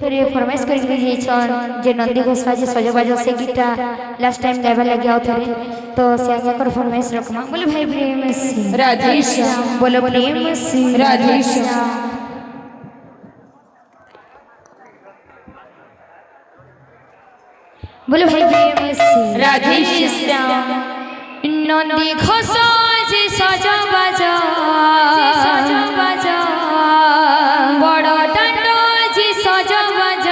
फिर फरमाइश कर जे नंदी घोषा जे सजबाज से गीता लास्ट टाइम गाइबा लगे आओ थे तो से आगे कर फरमाइश रखमा बोले भाई प्रेम से राधे श्याम बोलो प्रेम से राधे श्याम बोलो भाई प्रेम से राधे श्याम नंदी घोषा जे सजबाज बड़ दंड जे सजबाज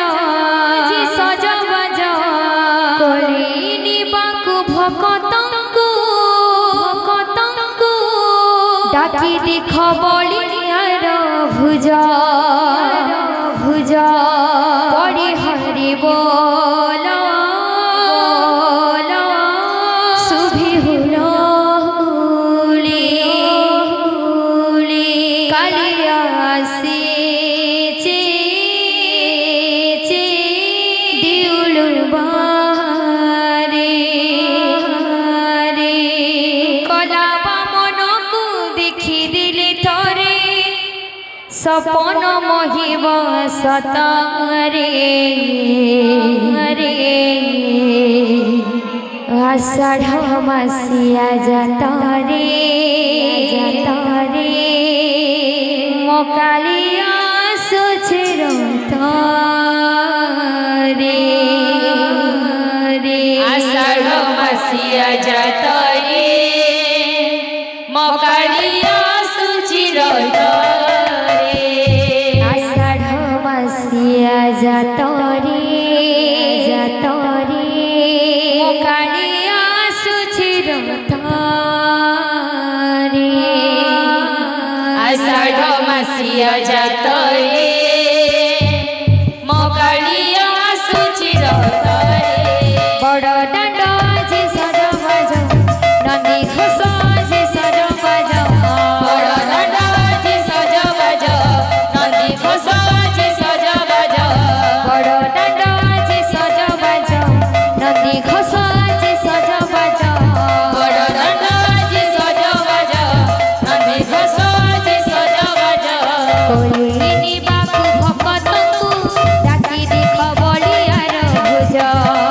कोलिनी बाकु भक्तंकु डाकी देख बलियार भुज पड़ी हरि बोल सुभी हुलोली कालिया से दिउलु बारे कला बामनकु देखी दिले थरे सपन मोहिब सतरे आषाढ़ मासिया जातरे मोकालिया सोचरो तारे आषाढ़ मासिया जातरे मोकालिया सुचिरो तारे आषाढ़ मासिया जातरे मोकालिया सोचरो तारे आषाढ़ मासिया जातरे मोकालिया सुचिरो तारे बड़ दंड जे सजबाज नंदी घोषा जे सजबाज बड़ दंड जे सजबाज नंदी घोषा जे सजबाज बड़ दंड जे सजबाज नंदी घोषा जे सजबाज बड़ दंड जे सजबाज नंदी घोषा जे सजबाज कोलिनी बाकु भक्तंकु डाकी देख बलियार भुज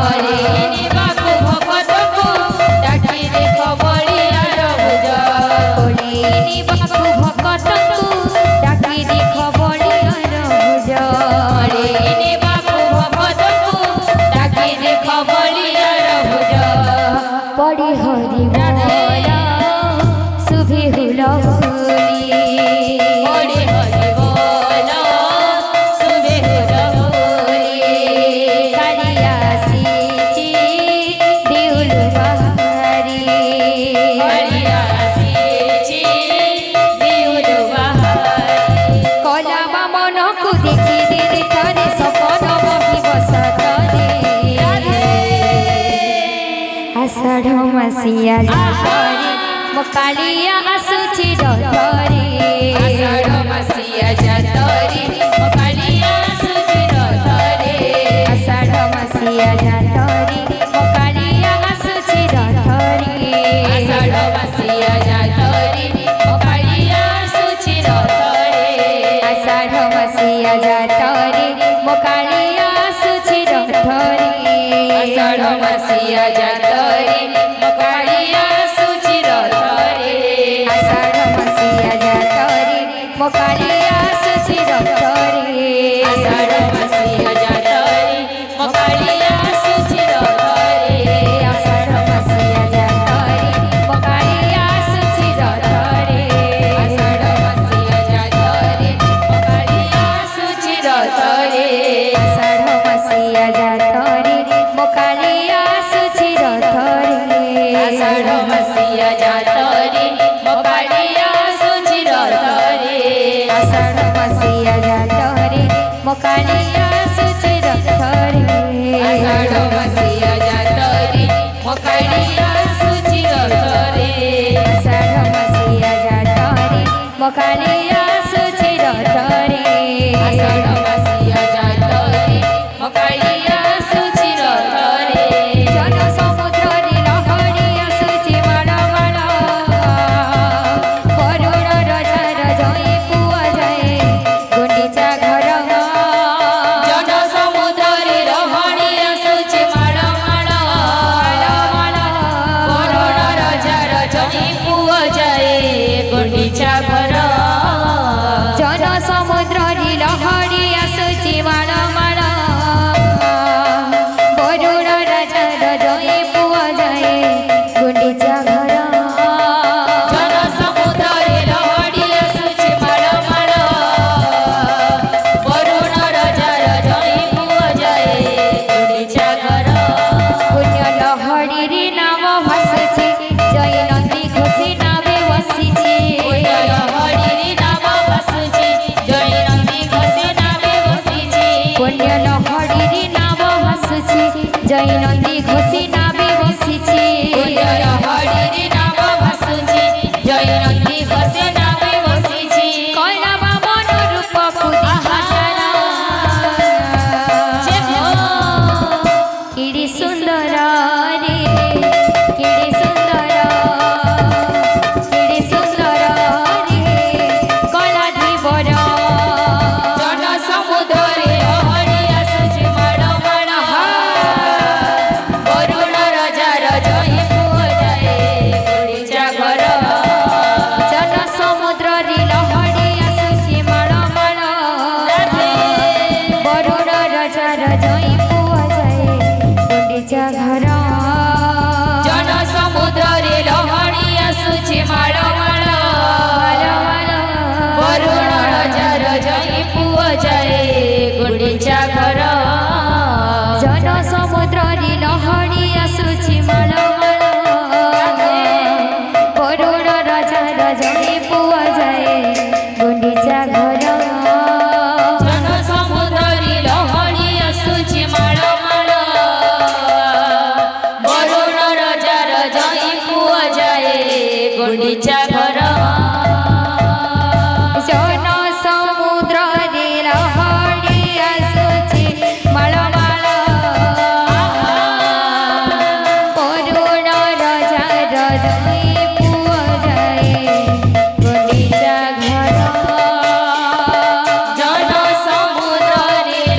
हरिणी बाकु भक्तंकु डाकी देख बलियार भुज कोलिनी बाकु भक्तंकु डाकी देख बलियार भुज हरिणी बाकु भक्तंकु डाकी देख बलियार भुज पड़ी हरि बोल सुभी हुलोली हरि हरि बोल सुबे हुलोली कालिया सीची दिउलु बारी हरिया सीची दिउलु बाहारी कला बामनकु देखी दिले थरे सपन मोहिब सतरे आषाढ़ मासिया जातरे मोकालिया आसुची डरे आषाढ़ मासिया जातरे मोकालिया सुचिरो तारे आषाढ़ मासिया जातरे मोकालिया आसुची डरे आषाढ़ मासिया जातरे मोकालिया सुचिरो तारे आषाढ़ मासिया जातरे मोकालिया आसुची डरे आषाढ़ मासिया जातरे मोकालिया सुचिरो तारे आषाढ़ मासिया जातरे मोकालिया आसुची डरे आषाढ़ मासिया जातरे मोकालिया सुचिरो तारे आषाढ़ मासिया जातरे मोकालिया आसुची डरे आषाढ़ मासिया जातरे मोकालिया सुचिरो तारे आषाढ़ मासिया जातरे मोकालिया आसुची डरे आषाढ़ मासिया जातरे मोकालिया सुचिरो तारे आषाढ़ मासिया जातरे मोकालिया आसुची डरे आषाढ़ मासिया जातरे मोकालिया सुचिरो तारे आषाढ़ मासिया जातरे मोकालिया आसुची डरे आषाढ़ मासिया जातरे मोकालिया सुचिरो तारे जन समुद्र रे लहरी आसुची माड़ माड़ करुण रजार जय पुआ जाए गुंडीचा घर जन পুণ্য লহড়ির নাম হাসুছি জয় নন্দী ঘোষী নামে বসিছি পুণ্যর হরির নাম ভাসুছি জয় নন্দী ঘোষে নামে বসিছি কলা বামন রূপকু দেখানা কিড়ি সুন্দর রে কিড়ি সুন্দর কিড়ি সুন্দর রে কলা ধীবর জন সমুদ্রে লহড়ি আসুছি মাড় মাড় বরুণ রাজার জয় পুଅ যায় গুড়িচা ঘর জন সমুদ্রে লহড়ি আসুছি মাଳ মাଳ বরুণ রাজার জয় পুଅ যায় গুଣ୍ଡିଚା ঘর জন সমুদ্রে লহড়ি আসুছি মাড় মাড় বরুণ রাজার জয় পুଅ যায় গুড়িচা ঘর জন সমুদ্রে লহড়ি আসুছি মাଳ মাଳ বরুণ রাজার জয় পুଅ যায় গুଣ୍ଡিচা ঘর জন সমুদ্রে লহড়ি আসুছি মাড় মাড় বরুণ রাজার জয় পুଅ যায় গুড়িচা ঘর জন সমুদ্রে লহড়ি আসুছি মাଳ মাଳ বরুণ রাজার জয় পুଅ যায় গুଣ୍ଡিচা ঘর জন সমুদ্রে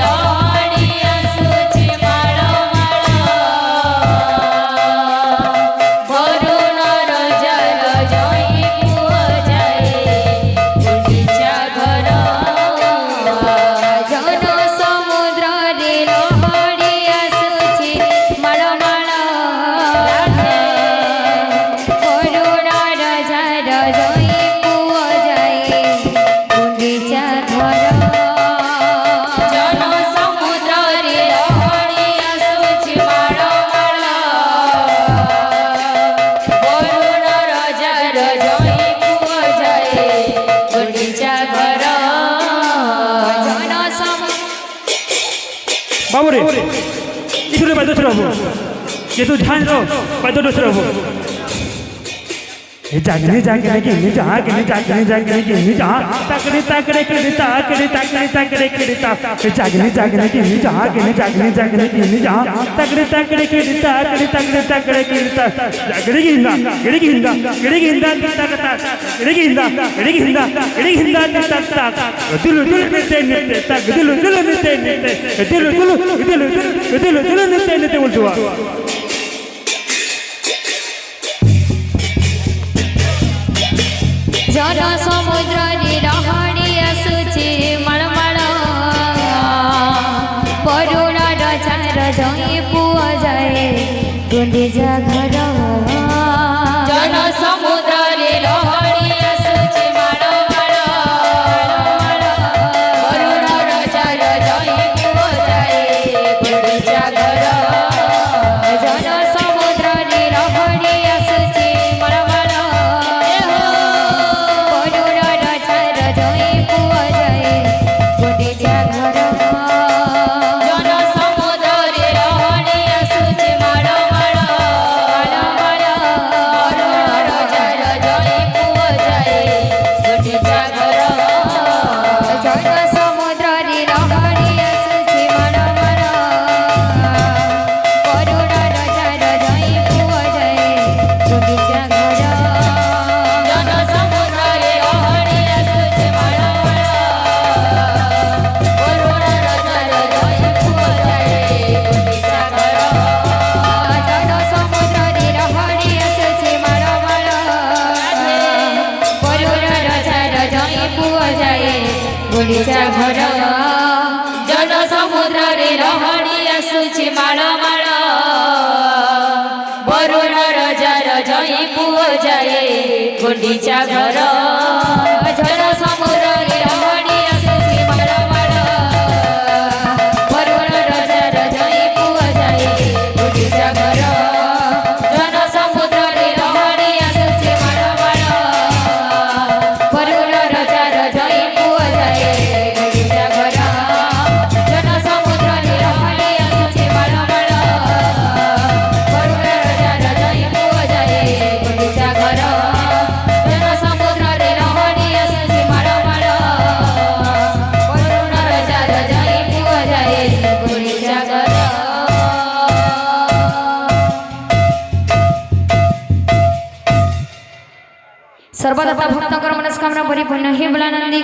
লহড়ি আসুছি মাড় মাড় বরুণ রাজার জয় পুଅ যায় গুড়িচা ঘর জন সমুদ্রে লহড়ি আসুছি মাଳ মাଳ বরুণ রাজার জয় পুଅ যায় গুଣ୍ଡিচা ঘর জন সমুদ্রে লহড়ি আসুছি মাড় মাড় বরুণ রাজার জয় পুଅ যায় গুড়িচা ঘর জন বাবুরে ইসুরে বাইদ হবো যেহেতু ঝাঁঝ বাইদ হবো জাগনে জাগনে গিনি জাগনে জাগনে জাগনে গিনি যা তাকড়ে তাকড়ে কেড়ে তাকড়ে তাকড়ে তাকড়ে কেড়ে তা জাগনে জাগনে গিনি জাগনে জাগনে জাগনে গিনি যা তাকড়ে তাকড়ে কেড়ে তাকড়ে তাকড়ে তাকড়ে কেড়ে তা জাগনে গিন্দা গড়ে গিন্দা গড়ে গিন্দা তাক তাক গড়ে গিন্দা গড়ে গিন্দা গড়ে গিন্দা তাক তাক দিলু দিলু নিতে নিতে তাক দিলু দিলু নিতে নিতে দিলু দিলু দিলু দিলু দিলু নিতে নিতে বলতুয়া জন সমুদ্রে লহড়ি আসুছি মাଳ মাଳ বরুণ রাজার জয় পুଅ যায় গুଣ୍ଡିଚା ঘর জন সমুদ্রে লহড়ি আসুছি মাড় মাড় বরুণ রাজার জয় পুଅ যায় গুড়িচা ঘর জন সমুদ্রে লহড়ি আসুছি মাଳ মাଳ বরুণ রাজার জয় পুଅ যায় গুଣ୍ଡিচা ঘর জন সমুদ্রে লহড়ি আসুছি মাড় মাড় বরুণ রাজার জয় পুଅ যায় গুড়িচা ঘর জন সমুদ্রে লহড়ি আসুছি মাଳ মাଳ বরুণ রাজার জয় পুଅ যায় গুଣ୍ଡিচা ঘর জন সমুদ্রে লহড়ি আসুছি মাড় মাড় বরুণ রাজার জয় পুଅ যায় গুড়িচা ঘর জন সমুদ্রে লহড়ি আসুছি মাଳ মাଳ বরুণ রাজার জয় পুଅ যায় গুଣ୍ଡিচা ঘর জন সমুদ্রে লহড়ি আসুছি মাଳ মাଳ বরুণ রাজার জয় পুଅ যায় গুଣ୍ଡିଚା ঘর জন সমুদ্রে লহড়ি আসুছি মাଳ মাଳ বরুণ রাজার জয় পুଅ যায় গুଣ୍ଡিচা ঘর জন সমুদ্রে লহড়ি আসুছি মাଳ মাଳ বরুণ রাজার জয় পুଅ যায় গুଣ୍ଡিচা ঘর জন সমুদ্র सर्वदा भक्तकर मनस्कामना परिपूर्ण हे बलानंदी